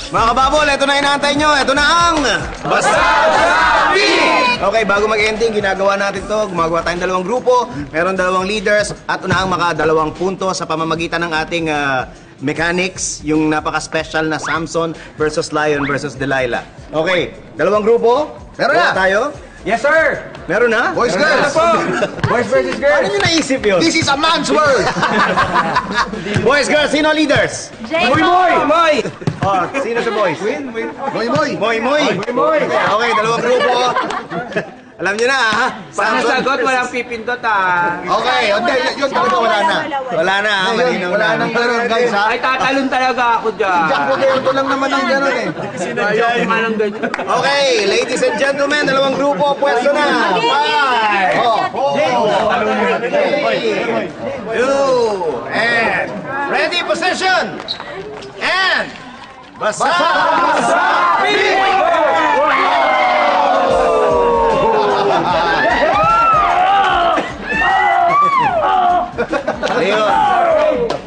Mga kababol, ito na inaantay nyo. Ito na ang Basta Sabi! Okay, bago mag-ending, ginagawa natin to. Gumagawa tayong dalawang grupo. Meron dalawang leaders. At unahang makadalawang punto sa pamamagitan ng ating mechanics. Yung napaka-special na Samson versus Lion versus Delilah. Okay, dalawang grupo. Meron na tayo? Yes, sir! Meron na? Boys, girls! Boys versus girls! Ano nyo naisip yun? This is a man's world! Boys, girls, sino leaders? Moy! Moy! Moy! Oh, sino sa boys? Moy, moy! Moy, Moy! Moy! Okay, dalawang grupo. Alam nyo na, ha? Pag nasagot, walang pipindot, ah. Okay, hindi, yun talaga wala na. Wala na, ha? Malinaw Wala na. nang gano'n, guys, ha? Ay, tatalon talaga ako dyan. Jack Rodeo lang naman ang gano'n, eh. Ayaw ko nga ng ganyan. Okay, ladies and gentlemen, dalawang grupo, pwesto na. 5, 4, 3, 2, and ready, position, and Basta Sabi!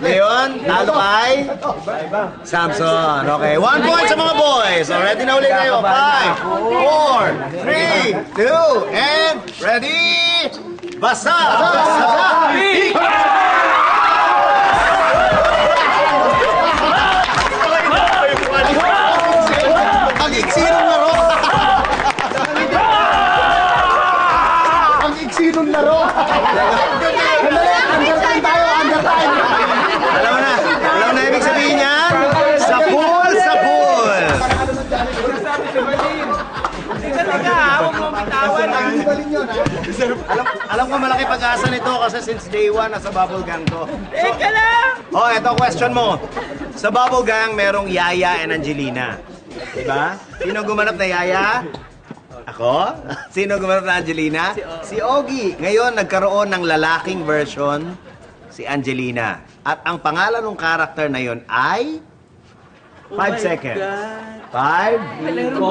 Leon, talo kay Samson. Okay, 1 point sa mga boys. So, ready na ulit kayo. 5, 4, 3, 2, and ready? Basta Sabi! Ang iksinong laro! Ang iksinong laro! Under time tayo, under time! Alam na ibig sabihin niyan? Sa pool, sa pool. Alam ko malaki pag-asa nito kasi since day 1 nasa Bubble Gang to. Eka lang! Oh, eto question mo. Sa Bubble Gang, merong Yaya and Angelina. Diba? Sino gumanap na Yaya? Ako? Sino gumanap na Angelina? Si Ogie. Ngayon, nagkaroon ng lalaking version si Angelina. At ang pangalan ng karakter na yon ay 5 seconds. 5, 4,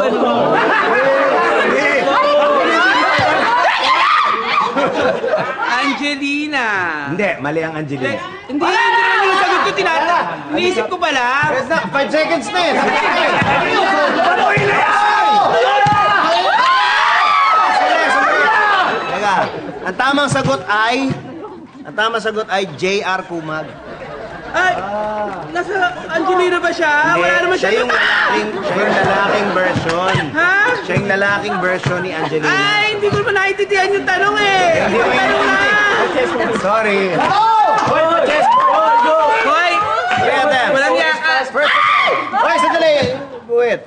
Angelina! Hindi, mali ang Angelina. Hindi naman yung sagot ko tinata. Iniisip ko pala. 5 seconds na eh. Teka, ang tamang sagot ay J.R. Kumag. Ay! Nasa Angelina ba siya? Wala naman siya siya. yung lalaking version. Ha? Siya yung lalaking version ni Angelina. Ay! Hindi ko naman naintindihan yung tanong eh. Hindi mo Tanong na! Sorry. Hoy! Walang yaka. Hoy, sandali. Buwit.